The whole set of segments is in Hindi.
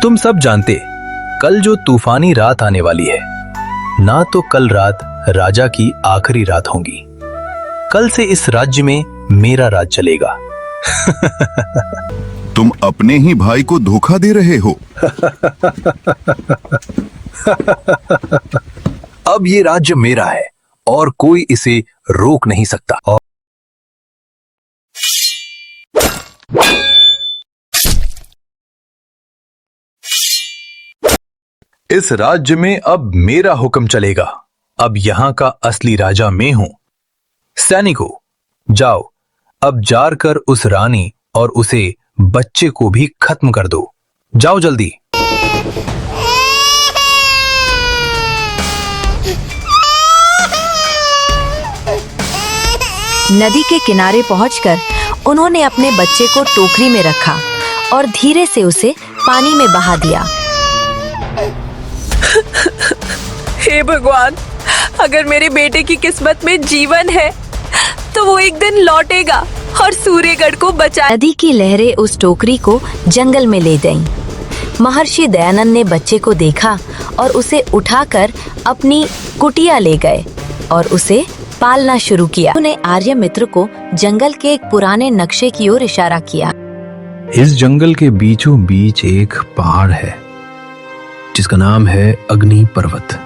तुम सब जानते, कल जो तूफानी रात आने वाली है, ना तो कल रात राजा की आखिरी रात होगी। कल से इस राज्य में मेरा राज चलेगा। तुम अपने ही भाई को धोखा दे रहे हो। अब ये राज्य मेरा है और कोई इसे रोक नहीं सकता। इस राज्य में अब मेरा हुक्म चलेगा। अब यहां का असली राजा मैं हूं। सैनिकों, जाओ अब जाकर उस रानी और उसे बच्चे को भी खत्म कर दो। जाओ जल्दी। नदी के किनारे पहुंचकर उन्होंने अपने बच्चे को टोकरी में रखा और धीरे से उसे पानी में बहा दिया। हे भगवान, अगर मेरे बेटे की किस्मत में जीवन है तो वो एक दिन लौटेगा और सूर्यगढ़ को बचाए। नदी की लहरें उस टोकरी को जंगल में ले गईं। महर्षि दयानंद ने बच्चे को देखा और उसे उठाकर अपनी कुटिया ले गए और उसे पालना शुरू किया। उन्होंने आर्य मित्र को जंगल के एक पुराने नक्शे की ओर इशारा किया। इस जंगल के बीचों बीच एक पहाड़ है जिसका नाम है अग्नि पर्वत।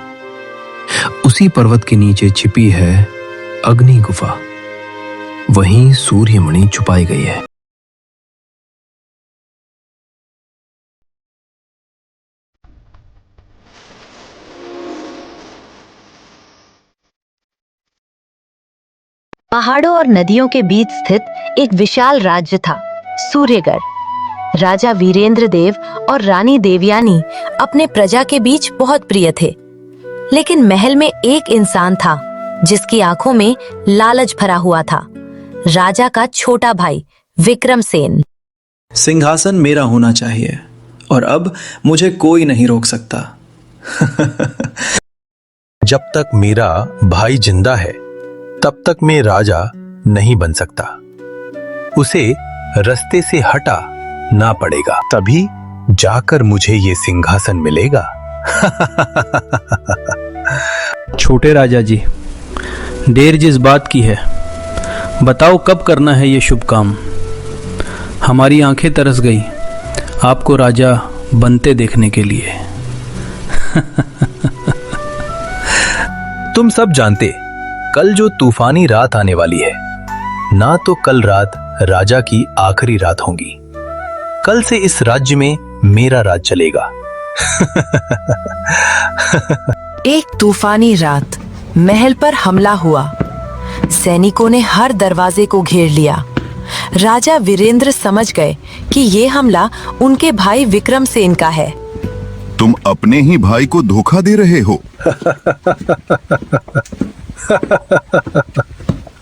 उसी पर्वत के नीचे छिपी है अग्नि गुफा। वहीं सूर्यमणि छुपाई गई है। पहाड़ों और नदियों के बीच स्थित एक विशाल राज्य था, सूर्यगढ़। राजा वीरेंद्र देव और रानी देवयानी अपने प्रजा के बीच बहुत प्रिय थे, लेकिन महल में एक इंसान था जिसकी आंखों में लालच भरा हुआ था। राजा का छोटा भाई विक्रमसेन। सिंहासन मेरा होना चाहिए और अब मुझे कोई नहीं रोक सकता। जब तक मेरा भाई जिंदा है तब तक मैं राजा नहीं बन सकता। उसे रास्ते से हटा ना पड़ेगा, तभी जाकर मुझे ये सिंहासन मिलेगा। छोटे राजा जी, देर जिस बात की है, बताओ कब करना है ये शुभ काम। हमारी आंखें तरस गई आपको राजा बनते देखने के लिए। तुम सब जानते, कल जो तूफानी रात आने वाली है, ना तो कल रात राजा की आखिरी रात होगी। कल से इस राज्य में मेरा राज चलेगा। एक तूफानी रात महल पर हमला हुआ। सैनिकों ने हर दरवाजे को घेर लिया। राजा वीरेंद्र समझ गए कि ये हमला उनके भाई विक्रमसेन का है। तुम अपने ही भाई को धोखा दे रहे हो।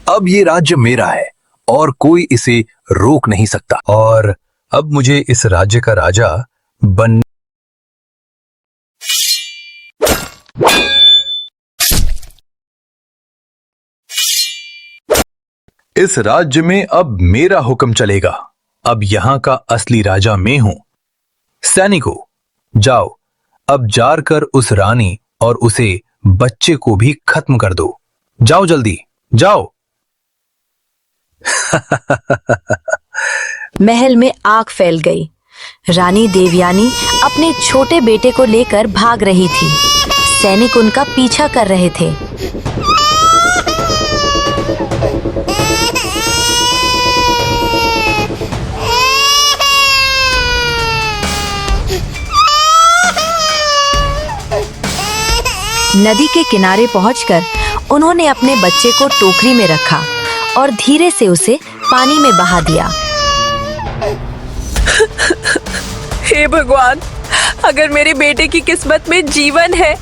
अब ये राज्य मेरा है और कोई इसे रोक नहीं सकता। और अब मुझे इस राज्य का राजा बन इस राज्य में अब मेरा हुक्म चलेगा। अब यहां का असली राजा मैं हूं। सैनिकों, जाओ अब जाकर उस रानी और उसे बच्चे को भी खत्म कर दो। जाओ जल्दी, जाओ। महल में आग फैल गई। रानी देवयानी अपने छोटे बेटे को लेकर भाग रही थी। सैनिक उनका पीछा कर रहे थे। नदी के किनारे पहुंचकर उन्होंने अपने बच्चे को टोकरी में रखा और धीरे से उसे पानी में बहा दिया। हे भगवान, अगर मेरे बेटे की किस्मत में जीवन है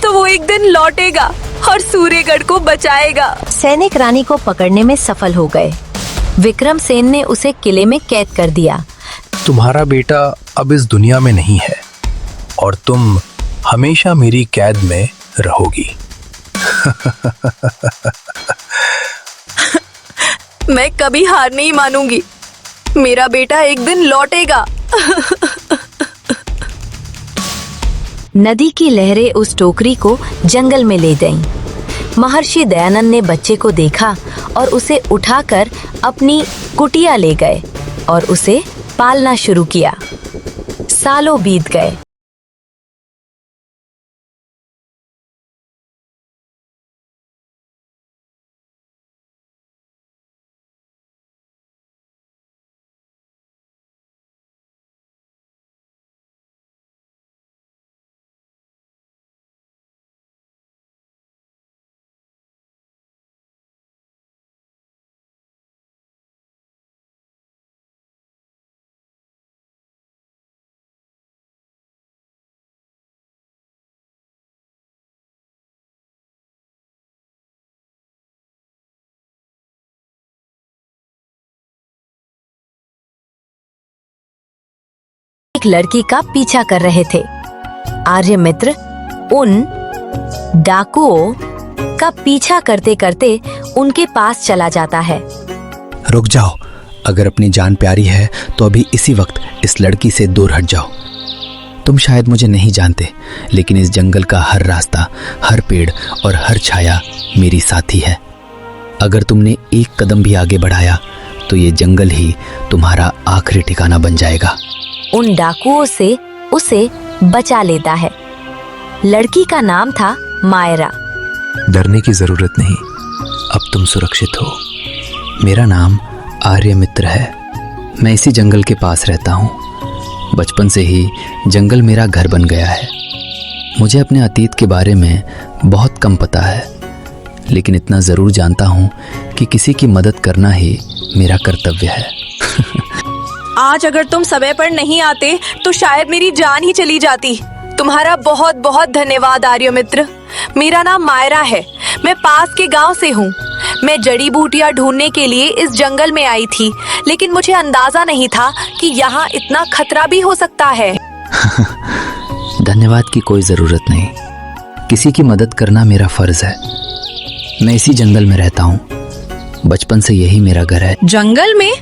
तो वो एक दिन लौटेगा और सूर्यगढ़ को बचाएगा। सैनिक रानी को पकड़ने में सफल हो गए। विक्रमसेन ने उसे किले में कैद कर दिया। तुम्हारा बेटा अब इस दुनिया में नहीं है और तुम हमेशा मेरी कैद में रहोगी। मैं कभी हार नहीं मानूंगी। मेरा बेटा एक दिन लौटेगा। नदी की लहरें उस टोकरी को जंगल में ले गईं। महर्षि दयानंद ने बच्चे को देखा और उसे उठाकर अपनी कुटिया ले गए और उसे पालना शुरू किया। सालों बीत गए। एक लड़की का पीछा कर रहे थे। आर्यमित्र उन डाकुओं का पीछा करते करते उनके पास चला जाता है। रुक जाओ, अगर अपनी जान प्यारी है तो अभी इसी वक्त इस लड़की से दूर हट जाओ। तुम शायद मुझे नहीं जानते, लेकिन इस जंगल का हर रास्ता, हर पेड़ और हर छाया मेरी साथी है। अगर तुमने एक कदम भी आगे बढ़ाया तो ये जंगल ही तुम्हारा आखिरी ठिकाना बन जाएगा। उन डाकुओं से उसे बचा लेता है। लड़की का नाम था मायरा। डरने की जरूरत नहीं, अब तुम सुरक्षित हो। मेरा नाम आर्यमित्र है। मैं इसी जंगल के पास रहता हूँ। बचपन से ही जंगल मेरा घर बन गया है। मुझे अपने अतीत के बारे में बहुत कम पता है, लेकिन इतना ज़रूर जानता हूँ कि किसी की मदद करना ही मेरा कर्तव्य है। आज अगर तुम समय पर नहीं आते तो शायद मेरी जान ही चली जाती। तुम्हारा बहुत बहुत धन्यवाद आर्यमित्र। मेरा नाम मायरा है। मैं पास के गांव से हूँ। मैं जड़ी बूटियाँ ढूंढने के लिए इस जंगल में आई थी, लेकिन मुझे अंदाजा नहीं था कि यहाँ इतना खतरा भी हो सकता है। धन्यवाद की कोई ज़रूरत नहीं। किसी की मदद करना मेरा फर्ज है। मैं इसी जंगल में रहता हूँ। बचपन से यही मेरा घर है। जंगल में?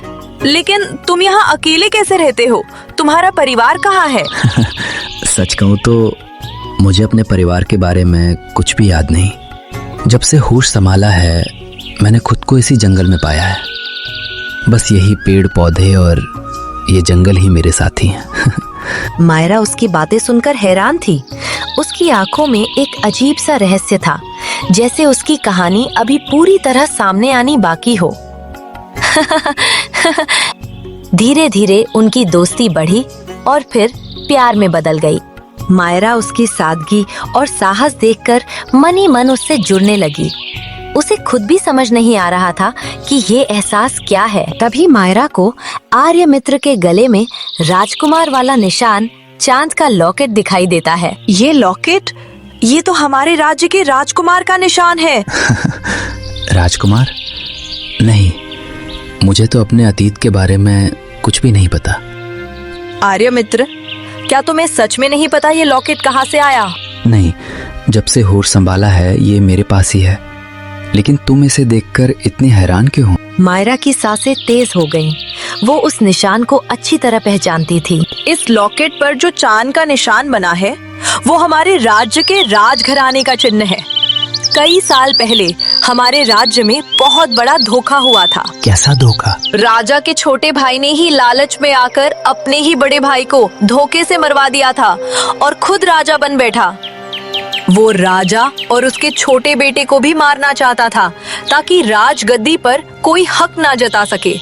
लेकिन तुम यहाँ अकेले कैसे रहते हो? तुम्हारा परिवार कहाँ है? सच कहूँ तो मुझे अपने परिवार के बारे में कुछ भी याद नहीं। जब से होश संभाला है मैंने खुद को इसी जंगल में पाया है। बस यही पेड़ पौधे और ये जंगल ही मेरे साथी हैं। मायरा उसकी बातें सुनकर हैरान थी। उसकी आंखों में एक अजीब सा रहस्य था, जैसे उसकी कहानी अभी पूरी तरह सामने आनी बाकी हो। धीरे धीरे उनकी दोस्ती बढ़ी और फिर प्यार में बदल गई। मायरा उसकी सादगी और साहस देखकर मन ही मन उससे जुड़ने लगी। उसे खुद भी समझ नहीं आ रहा था कि ये एहसास क्या है। तभी मायरा को आर्यमित्र के गले में राजकुमार वाला निशान, चांद का लॉकेट दिखाई देता है। ये लॉकेट? ये तो हमारे राज्य के राजकुमार का निशान है। राजकुमार? नहीं, मुझे तो अपने अतीत के बारे में कुछ भी नहीं पता। आर्यमित्र, क्या तुम्हें सच में नहीं पता ये लॉकेट कहाँ से आया? नहीं, जब से होश संभाला है ये मेरे पास ही है। लेकिन तुम इसे देखकर इतनी हैरान क्यों हो? मायरा की सांसें तेज हो गईं। वो उस निशान को अच्छी तरह पहचानती थी। इस लॉकेट पर जो चांद का निशान बना है वो हमारे राज्य के राजघराने का चिन्ह है। कई साल पहले हमारे राज्य में बहुत बड़ा धोखा हुआ था। कैसा धोखा? राजा के छोटे भाई ने ही लालच में आकर अपने ही बड़े भाई को धोखे से मरवा दिया था और खुद राजा बन बैठा। वो राजा और उसके छोटे बेटे को भी मारना चाहता था ताकि राजगद्दी पर कोई हक ना जता सके।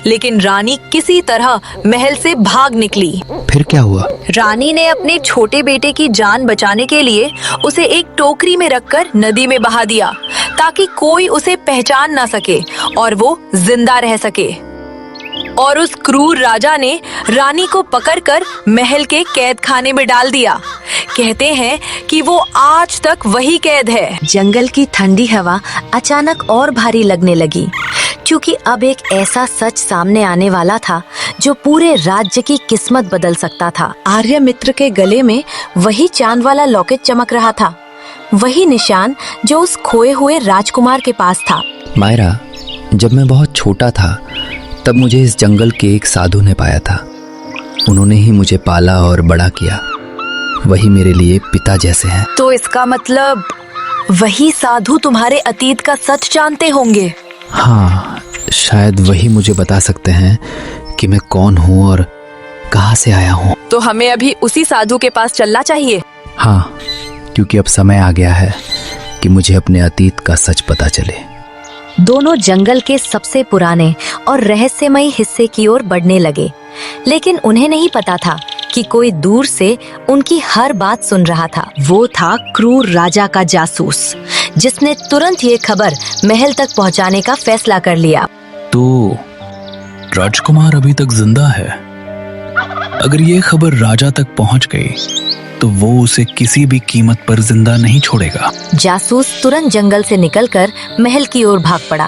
लेकिन रानी किसी तरह महल से भाग निकली। फिर क्या हुआ? रानी ने अपने छोटे बेटे की जान बचाने के लिए उसे एक टोकरी में रखकर नदी में बहा दिया ताकि कोई उसे पहचान ना सके और वो जिंदा रह सके। और उस क्रूर राजा ने रानी को पकड़कर महल के कैद खाने में डाल दिया। कहते हैं कि वो आज तक वही कैद है। जंगल की ठंडी हवा अचानक और भारी लगने लगी, क्योंकि अब एक ऐसा सच सामने आने वाला था जो पूरे राज्य की किस्मत बदल सकता था। आर्यमित्र के गले में वही चांद वाला लॉकेट चमक रहा था, वही निशान जो उस खोए हुए राजकुमार के पास था। मायरा, जब मैं बहुत छोटा था तब मुझे इस जंगल के एक साधु ने पाया था। उन्होंने ही मुझे पाला और बड़ा किया। वही मेरे लिए पिता जैसे हैं। तो इसका मतलब वही साधु तुम्हारे अतीत का सच जानते होंगे। हाँ, शायद वही मुझे बता सकते हैं कि मैं कौन हूँ और कहाँ से आया हूँ। तो हमें अभी उसी साधु के पास चलना चाहिए। हाँ, क्योंकि अब समय आ गया है कि मुझे अपने अतीत का सच पता चले। दोनों जंगल के सबसे पुराने और रहस्यमयी हिस्से की ओर बढ़ने लगे, लेकिन उन्हें नहीं पता था कि कोई दूर से उनकी हर बात सुन रहा था। वो था क्रूर राजा का जासूस, जिसने तुरंत ये खबर महल तक पहुंचाने का फैसला कर लिया। तो राजकुमार अभी तक जिंदा है। अगर ये खबर राजा तक पहुंच गई तो वो उसे किसी भी कीमत पर जिंदा नहीं छोड़ेगा। जासूस तुरंत जंगल से निकलकर महल की ओर भाग पड़ा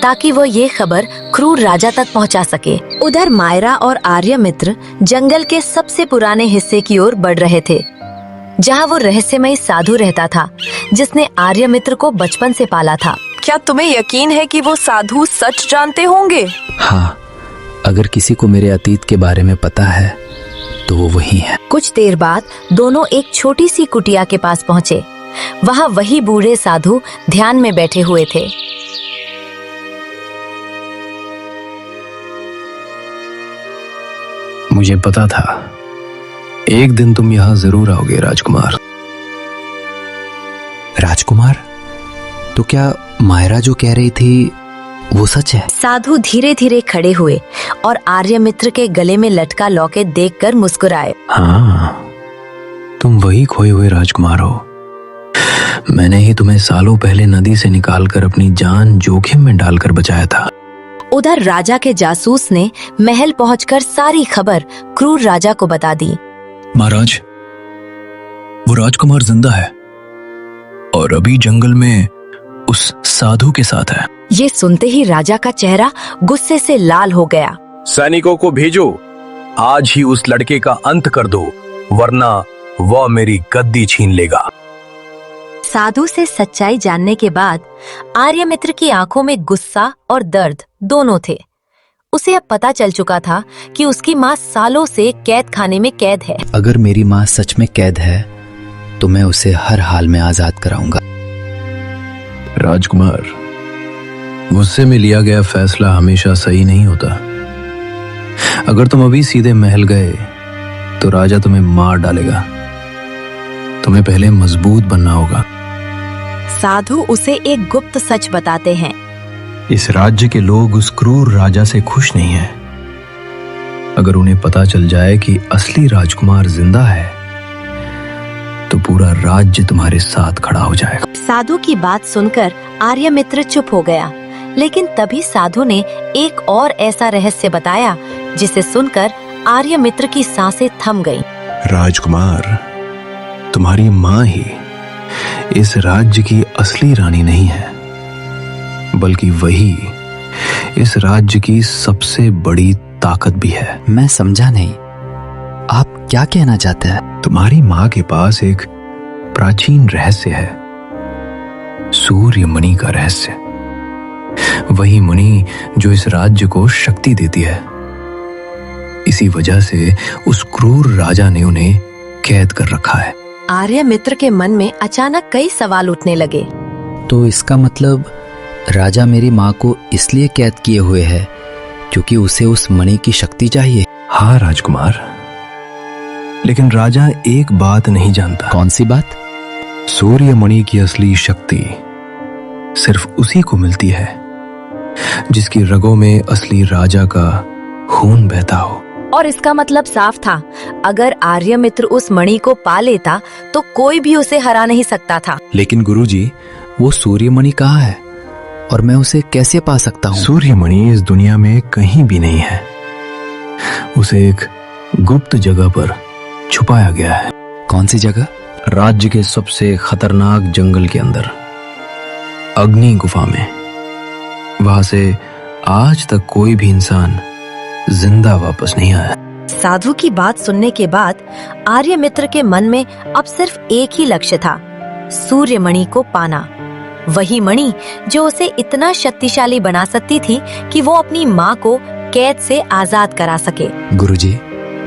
ताकि वो ये खबर क्रूर राजा तक पहुंचा सके। उधर मायरा और आर्यमित्र जंगल के सबसे पुराने हिस्से की ओर बढ़ रहे थे, जहां वो रहस्यमयी साधु रहता था, जिसने आर्यमित्र को बचपन से पाला था। क्या तुम्हें यकीन है कि वो साधु सच जानते होंगे? हाँ, अगर किसी को मेरे अतीत के बारे में पता है तो वो वही है। कुछ देर बाद दोनों एक छोटी सी कुटिया के पास पहुँचे। वहाँ वही बूढ़े साधु ध्यान में बैठे हुए थे। मुझे पता था एक दिन तुम यहाँ जरूर आओगे राजकुमार। राजकुमार? तो क्या मायरा जो कह रही थी वो सच है? साधु धीरे धीरे खड़े हुए और आर्यमित्र के गले में लटका लॉकेट देखकर मुस्कुराए। हाँ, तुम वही खोए हुए राजकुमार हो। मैंने ही तुम्हें सालों पहले नदी से निकालकर अपनी जान जोखिम में डालकर बचाया था। उधर राजा के जासूस ने महल पहुंचकर सारी खबर क्रूर राजा को बता दी। महाराज, वो राजकुमार जिंदा है और अभी जंगल में उस साधु के साथ है। ये सुनते ही राजा का चेहरा गुस्से से लाल हो गया। सैनिकों को भेजो, आज ही उस लड़के का अंत कर दो, वरना वह मेरी गद्दी छीन लेगा। साधु से सच्चाई जानने के बाद आर्यमित्र की आंखों में गुस्सा और दर्द दोनों थे। उसे अब पता चल चुका था कि उसकी माँ सालों से कैद खाने में कैद है। अगर मेरी माँ सच में कैद है तो मैं उसे हर हाल में आजाद कराऊंगा। राजकुमार, गुस्से में लिया गया फैसला हमेशा सही नहीं होता। अगर तुम अभी सीधे महल गए तो राजा तुम्हें मार डालेगा। तुम्हें पहले मजबूत बनना होगा। साधु उसे एक गुप्त सच बताते हैं। इस राज्य के लोग उस क्रूर राजा से खुश नहीं हैं। अगर उन्हें पता चल जाए कि असली राजकुमार जिंदा है तो पूरा राज्य तुम्हारे साथ खड़ा हो जाएगा। साधु की बात सुनकर आर्यमित्र चुप हो गया, लेकिन तभी साधु ने एक और ऐसा रहस्य बताया जिसे सुनकर आर्यमित्र की सांसें थम गईं। राजकुमार, तुम्हारी माँ ही इस राज्य की असली रानी नहीं है, बल्कि वही इस राज्य की सबसे बड़ी ताकत भी है। मैं समझा नहीं, आप क्या कहना चाहते हैं? तुम्हारी माँ के पास एक प्राचीन रहस्य है, सूर्य मणि का रहस्य। वही मणि जो इस राज्य को शक्ति देती है। इसी वजह से उस क्रूर राजा ने उन्हें कैद कर रखा है। आर्यमित्र के मन में अचानक कई सवाल उठने लगे। तो इसका मतलब राजा मेरी माँ को इसलिए कैद किए हुए है क्योंकि उसे उस मणि की शक्ति चाहिए। हाँ राजकुमार, लेकिन राजा एक बात नहीं जानता। कौन सी बात? सूर्य मणि की असली शक्ति सिर्फ उसी को मिलती है जिसकी रगों में असली राजा का खून बहता हो। और इसका मतलब साफ था, अगर आर्यमित्र उस मणि को पा लेता तो कोई भी उसे हरा नहीं सकता था। लेकिन गुरुजी, वो सूर्य मणि कहाँ है और मैं उसे कैसे पा सकता हूँ? सूर्य मणि इस दुनिया में कहीं भी नहीं है। उसे एक गुप्त जगह पर छुपाया गया है। कौन सी जगह? राज्य के सबसे खतरनाक जंगल के अंदर, अग्नि गुफा में। वहां से आज तक कोई भी इंसान जिंदा वापस नहीं आया। साधु की बात सुनने के बाद आर्यमित्र के मन में अब सिर्फ एक ही लक्ष्य था, सूर्य मणि को पाना। वही मणि जो उसे इतना शक्तिशाली बना सकती थी कि वो अपनी माँ को कैद से आजाद करा सके। गुरुजी,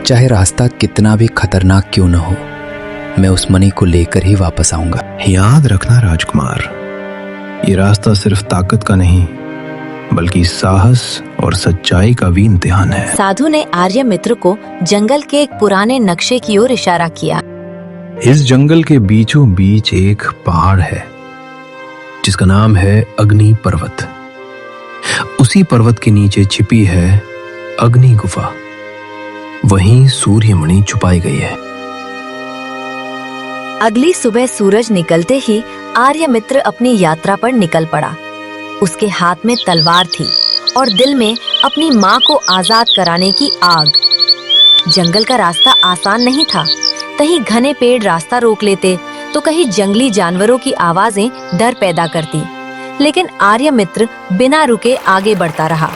चाहे रास्ता कितना भी खतरनाक क्यों न हो, मैं उस मणि को लेकर ही वापस आऊंगा। याद रखना राजकुमार, ये रास्ता सिर्फ ताकत का नहीं बल्कि साहस और सच्चाई का भी इम्तिहान है। साधु ने आर्य मित्र को जंगल के एक पुराने नक्शे की ओर इशारा किया। इस जंगल के बीचों बीच एक पहाड़ है जिसका नाम है अग्नि पर्वत। उसी पर्वत के नीचे छिपी है अग्नि गुफा। वहीं सूर्यमणि छुपाई गई है। अगली सुबह सूरज निकलते ही आर्य मित्र अपनी यात्रा पर निकल पड़ा। उसके हाथ में तलवार थी और दिल में अपनी माँ को आजाद कराने की आग। जंगल का रास्ता आसान नहीं था। कहीं घने पेड़ रास्ता रोक लेते तो कहीं जंगली जानवरों की आवाजें डर पैदा करती, लेकिन आर्य मित्र बिना रुके आगे बढ़ता रहा।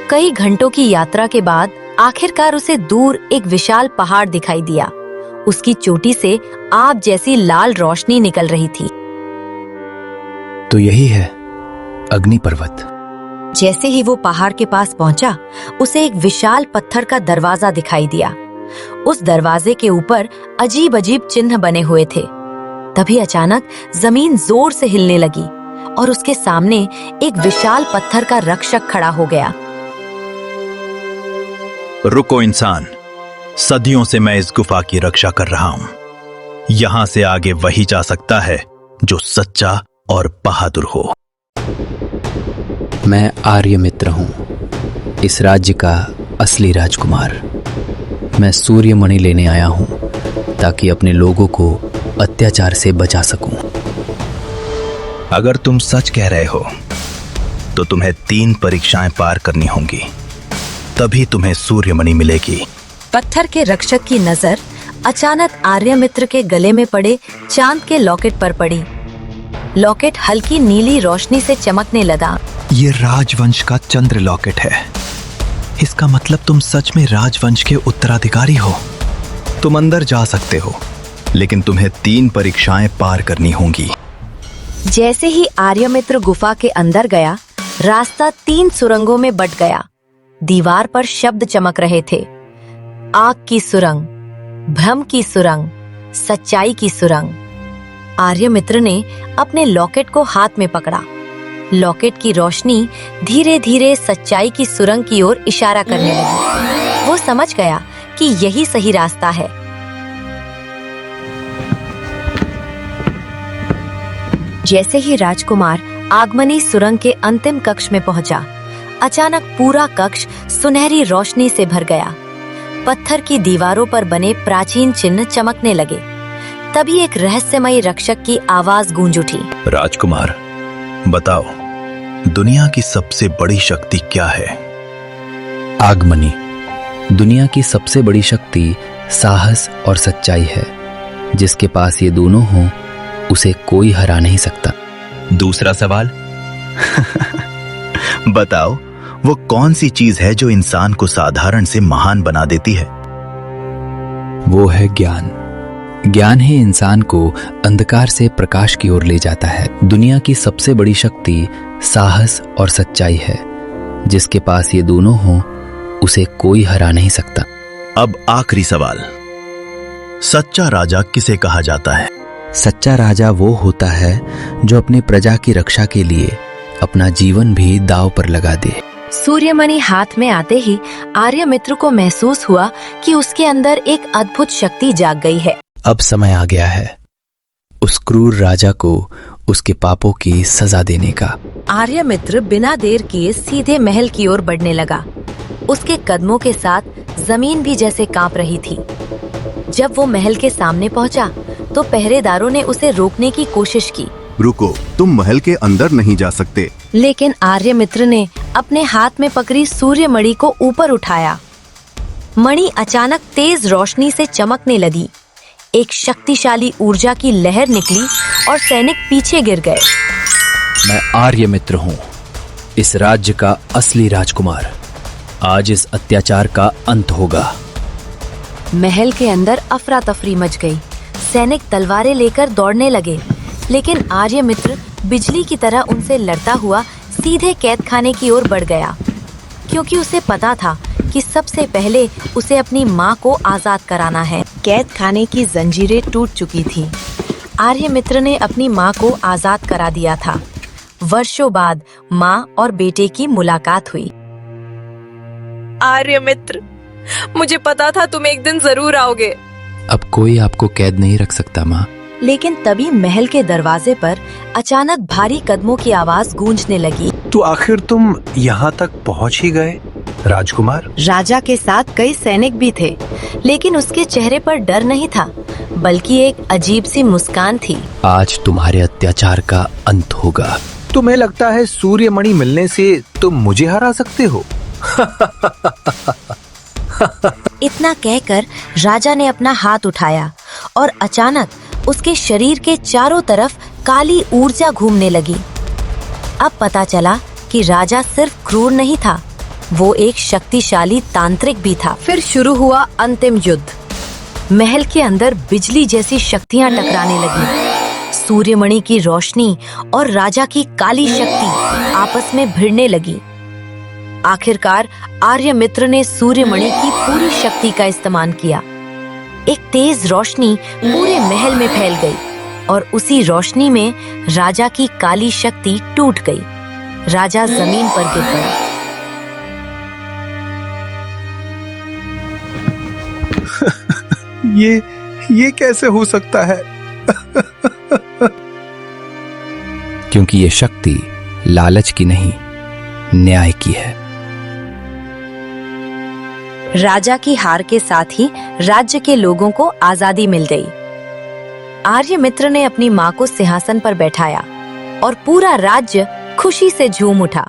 कई घंटों की यात्रा के बाद आखिरकार उसे दूर एक विशाल पहाड़ दिखाई दिया। उसकी चोटी से आग जैसी लाल रोशनी निकल रही थी। तो यही है अग्नि पर्वत। जैसे ही वो पहाड़ के पास पहुंचा, उसे एक विशाल पत्थर का दरवाजा दिखाई दिया। उस दरवाजे के ऊपर अजीब अजीब चिन्ह बने हुए थे। तभी अचानक जमीन जोर से हिलने लगी और उसके सामने एक विशाल पत्थर का रक्षक खड़ा हो गया। रुको इंसान, सदियों से मैं इस गुफा की रक्षा कर रहा हूं। यहां से आगे वही जा सकता है जो सच्चा और बहादुर हो। मैं आर्य मित्र हूं, इस राज्य का असली राजकुमार। मैं सूर्यमणि लेने आया हूं ताकि अपने लोगों को अत्याचार से बचा सकूं। अगर तुम सच कह रहे हो तो तुम्हें 3 परीक्षाएं पार करनी होंगी, तभी तुम्हें सूर्यमणि मिलेगी। पत्थर के रक्षक की नजर अचानक आर्य मित्र के गले में पड़े चांद के लॉकेट पर पड़ी। लॉकेट हल्की नीली रोशनी से चमकने लगा। ये राजवंश का चंद्र लॉकेट है। इसका मतलब तुम सच में राजवंश के उत्तराधिकारी हो। तुम अंदर जा सकते हो, लेकिन तुम्हें 3 परीक्षाएं पार करनी होंगी। जैसे ही आर्यमित्र गुफा के अंदर गया, रास्ता 3 सुरंगों में बंट गया। दीवार पर शब्द चमक रहे थे। आग की सुरंग, भ्रम की सुरंग, सच्चाई की सुरंग। आर्यमित्र ने अपने लॉकेट को हाथ में पकड़ा। लॉकेट की रोशनी धीरे धीरे सच्चाई की सुरंग की ओर इशारा करने लगी। वो समझ गया कि यही सही रास्ता है। जैसे ही राजकुमार आगमनी सुरंग के अंतिम कक्ष में पहुंचा, अचानक पूरा कक्ष सुनहरी रोशनी से भर गया। पत्थर की दीवारों पर बने प्राचीन चिन्ह चमकने लगे। तभी एक रहस्यमयी रक्षक की आवाज गूंज उठी। राजकुमार, बताओ, दुनिया की सबसे बड़ी शक्ति क्या है? आगमनी। दुनिया की सबसे बड़ी शक्ति साहस और सच्चाई है। जिसके पास ये दोनों हों, उसे कोई हरा नहीं सकता। दूसरा सवाल बताओ, वो कौन सी चीज है जो इंसान को साधारण से महान बना देती है? वो है ज्ञान। ज्ञान ही इंसान को अंधकार से प्रकाश की ओर ले जाता है। दुनिया की सबसे बड़ी शक्ति साहस और सच्चाई है। जिसके पास ये दोनों हों, उसे कोई हरा नहीं सकता। अब आखिरी सवाल, सच्चा राजा किसे कहा जाता है? सच्चा राजा वो होता है जो अपनी प्रजा की रक्षा के लिए अपना जीवन भी दांव पर लगा दे। सूर्यमणि हाथ में आते ही आर्यमित्र को महसूस हुआ कि उसके अंदर एक अद्भुत शक्ति जाग गई है। अब समय आ गया है उस क्रूर राजा को उसके पापों की सजा देने का। आर्यमित्र बिना देर किए सीधे महल की ओर बढ़ने लगा। उसके कदमों के साथ जमीन भी जैसे कांप रही थी। जब वो महल के सामने पहुंचा, तो पहरेदारों ने उसे रोकने की कोशिश की। रुको, तुम महल के अंदर नहीं जा सकते। लेकिन आर्यमित्र ने अपने हाथ में पकड़ी सूर्यमणि को ऊपर उठाया। मणि अचानक तेज रोशनी से चमकने लगी। एक शक्तिशाली ऊर्जा की लहर निकली और सैनिक पीछे गिर गए। मैं आर्यमित्र हूँ, इस राज्य का असली राजकुमार। आज इस अत्याचार का अंत होगा। महल के अंदर अफरा तफरी मच गई। सैनिक तलवारें लेकर दौड़ने लगे, लेकिन आर्यमित्र बिजली की तरह उनसे लड़ता हुआ सीधे कैद खाने की ओर बढ़ गया, क्योंकि उसे पता था कि कि सबसे पहले उसे अपनी माँ को आजाद कराना है। कैद खाने की जंजीरें टूट चुकी थीं। आर्यमित्र ने अपनी माँ को आजाद करा दिया था। वर्षों बाद माँ और बेटे की मुलाकात हुई। आर्यमित्र, मुझे पता था तुम एक दिन जरूर आओगे। अब कोई आपको कैद नहीं रख सकता माँ। लेकिन तभी महल के दरवाजे पर अचानक भारी कदमों की आवाज गूंजने लगी। तो आखिर तुम यहाँ तक पहुँच ही गए राजकुमार। राजा के साथ कई सैनिक भी थे, लेकिन उसके चेहरे पर डर नहीं था, बल्कि एक अजीब सी मुस्कान थी। आज तुम्हारे अत्याचार का अंत होगा। तुम्हें लगता है सूर्यमणि मिलने से तुम मुझे हरा सकते हो? इतना कहकर राजा ने अपना हाथ उठाया और अचानक उसके शरीर के चारों तरफ काली ऊर्जा घूमने लगी। अब पता चला कि राजा सिर्फ क्रूर नहीं था, वो एक शक्तिशाली तांत्रिक भी था। फिर शुरू हुआ अंतिम युद्ध। महल के अंदर बिजली जैसी शक्तियां टकराने लगी। सूर्यमणि की रोशनी और राजा की काली शक्ति आपस में भिड़ने लगी। आखिरकार आर्यमित्र ने सूर्यमणि की पूरी शक्ति का इस्तेमाल किया। एक तेज रोशनी पूरे महल में फैल गई और उसी रोशनी में राजा की काली शक्ति टूट गई। राजा जमीन पर गिर पड़ा। ये कैसे हो सकता है? क्योंकि ये शक्ति लालच की नहीं, न्याय की है। राजा की हार के साथ ही राज्य के लोगों को आजादी मिल गई। आर्यमित्र ने अपनी माँ को सिंहासन पर बैठाया और पूरा राज्य खुशी से झूम उठा।